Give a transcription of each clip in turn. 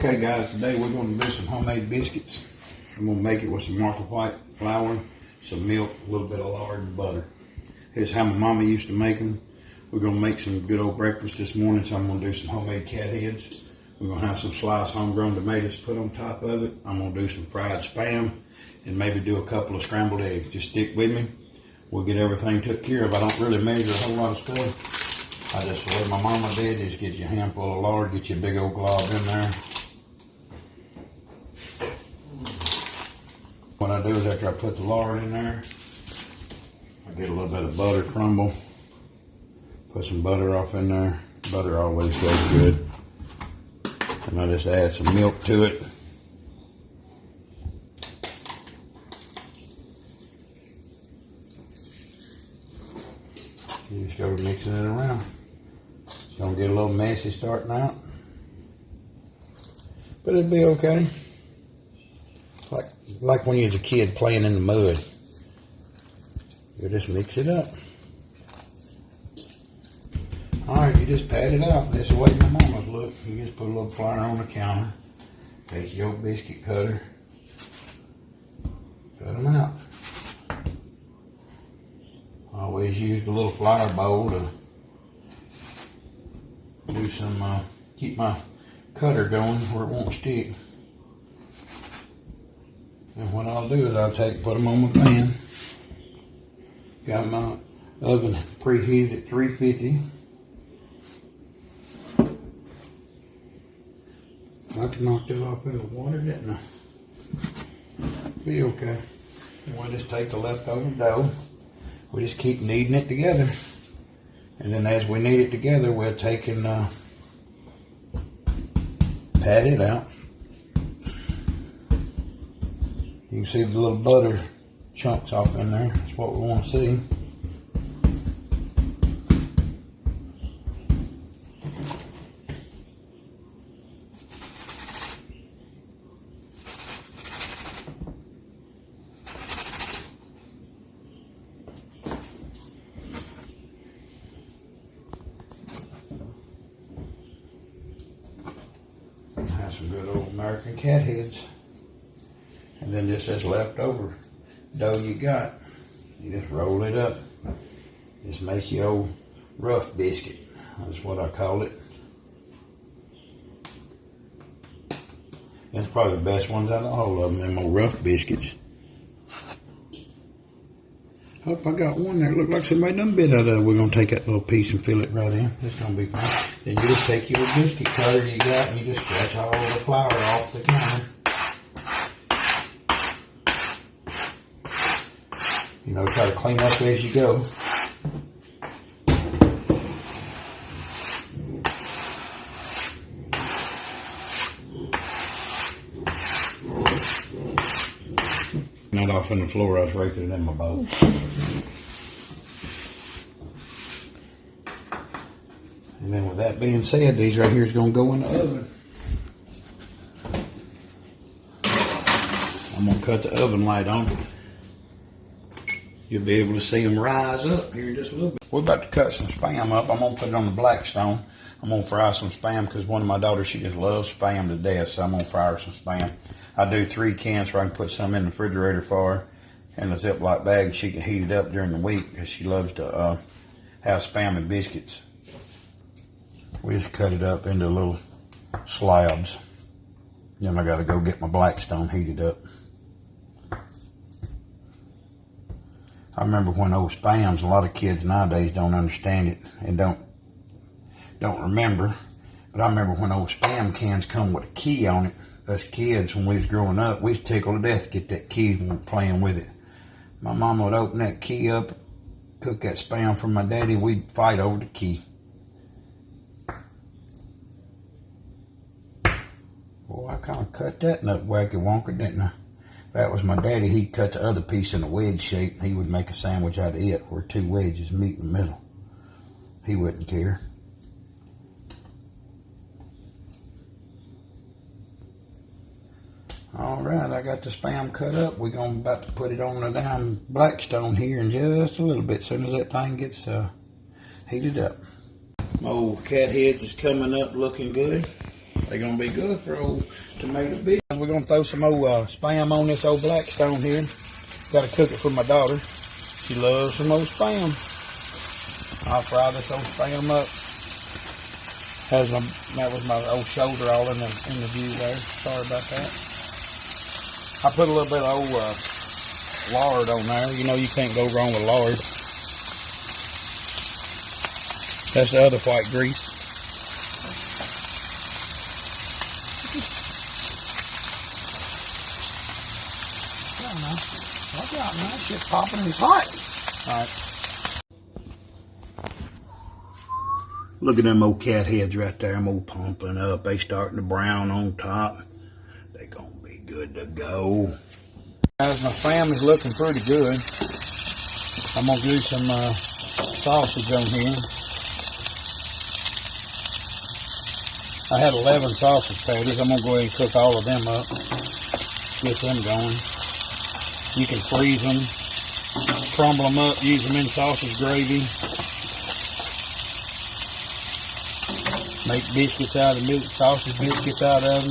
Okay guys, today we're going to do some homemade biscuits. I'm going to make it with some Martha White flour, some milk, a little bit of lard and butter. Here's how my mama used to make them. We're going to make some good old breakfast this morning, so I'm going to do some homemade cat heads. We're going to have some sliced homegrown tomatoes put on top of it. I'm going to do some fried Spam and maybe do a couple of scrambled eggs. Just stick with me. We'll get everything took care of. I don't really measure a whole lot of stuff. I just, the way my mama did, is get you a handful of lard, get you a big old glob in there. What I do is after I put the lard in there, I get a little bit of butter crumble, put some butter off in there. Butter always goes good. And I just add some milk to it. You just go mixing it around. It's gonna get a little messy starting out, but it'll be okay. Like when you was a kid playing in the mud. You just mix it up. Alright, you just pat it out. That's the way my mama's look. You just put a little flour on the counter. Take your biscuit cutter. Cut them out. I always use the little flour bowl to do some, keep my cutter going where it won't stick. And what I'll do is I'll put them on my pan. Got my oven preheated at 350. I can knock that off in the water, didn't I? Be okay. And we'll just take the leftover dough. We just keep kneading it together. And then as we knead it together, we'll take and pat it out. You can see the little butter chunks off in there. That's what we want to see. Have some good old American cat heads. And then just this leftover dough you got, you just roll it up. Just make your old rough biscuit. That's what I call it. That's probably the best ones out of all of them, them old rough biscuits. Hope I got one there. Look like somebody done bit out of it. We're going to take that little piece and fill it right in. It's going to be fine. Then you just take your biscuit cutter you got and you just scratch all the flour off the counter. You know, try to clean up as you go. Not off on the floor, I was raking it in my bowl. And then with that being said, these right here is going to go in the oven. I'm going to cut the oven light on. You'll be able to see them rise up here in just a little bit. We're about to cut some Spam up. I'm going to put it on the Blackstone. I'm going to fry some Spam because one of my daughters, she just loves Spam to death. So I'm going to fry her some Spam. I do 3 cans so I can put some in the refrigerator for her in a Ziploc bag. And she can heat it up during the week because she loves to have Spam and biscuits. We just cut it up into little slabs. Then I got to go get my Blackstone heated up. I remember when those Spams, a lot of kids nowadays don't understand it and don't remember. But I remember when those Spam cans come with a key on it. Us kids, when we was growing up, we was tickled to death to get that key when we were playing with it. My mama would open that key up, cook that Spam for my daddy, we'd fight over the key. Well, I kind of cut that nut wacky wonker, didn't I? That was my daddy. He'd cut the other piece in a wedge shape, and he would make a sandwich out of it where 2 wedges meet in the middle. He wouldn't care. All right, I got the Spam cut up. We're about to put it on the down Blackstone here in just a little bit, as soon as that thing gets heated up. My old cat heads is coming up looking good. They're gonna be good for old tomato biscuits. We're gonna throw some old spam on this old Blackstone here. Gotta cook it for my daughter. She loves some old spam. I'll fry this old spam up. That was my old shoulder all in the view there. Sorry about that. I put a little bit of old lard on there. You know you can't go wrong with lard. That's the other white grease. Watch out, man. Shit's popping and it's hot. Alright. Look at them old cat heads right there. I'm old pumping up. They starting to brown on top. They gonna be good to go. Guys, my family's looking pretty good. I'm gonna do some sausage on here. I had 11 sausage patties. I'm gonna go ahead and cook all of them up. Get them going. You can freeze them, crumble them up, use them in sausage gravy. Make biscuits out of them, sausage biscuits out of them.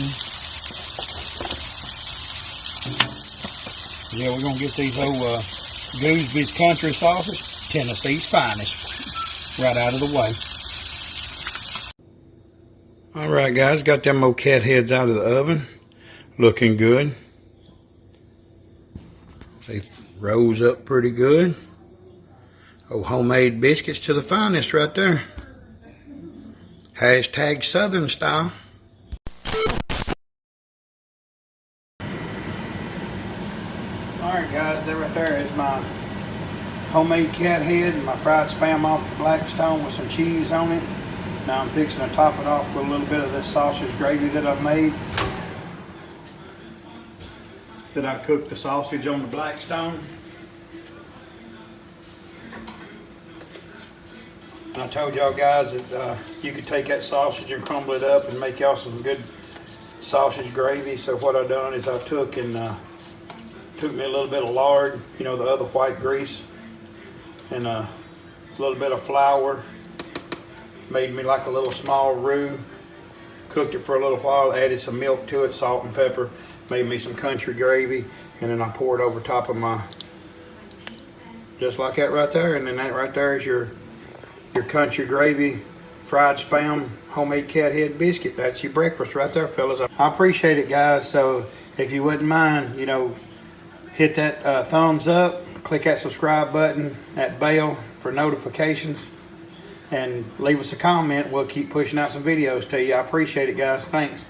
Yeah, we're gonna get these old Goosby's country sausage, Tennessee's finest, right out of the way. All right, guys, got them old cat heads out of the oven, looking good. They rose up pretty good. Oh, homemade biscuits to the finest right there. Hashtag Southern style. Alright guys, that right there is my homemade cat head and my fried spam off the Blackstone with some cheese on it. Now I'm fixing to top it off with a little bit of this sausage gravy that I've made. That I cooked the sausage on the Blackstone. I told y'all guys that you could take that sausage and crumble it up and make y'all some good sausage gravy. So what I done is I took me a little bit of lard, you know, the other white grease, and a little bit of flour. Made me like a little small roux. Cooked it for a little while, added some milk to it, salt and pepper. Made me some country gravy, and then I poured over top of my, just like that right there, and then that right there is your country gravy, fried spam, homemade cat head biscuit. That's your breakfast right there, fellas. I appreciate it, guys. So if you wouldn't mind, you know, hit that thumbs up, click that subscribe button, that bell for notifications, and leave us a comment. We'll keep pushing out some videos to you. I appreciate it, guys. Thanks.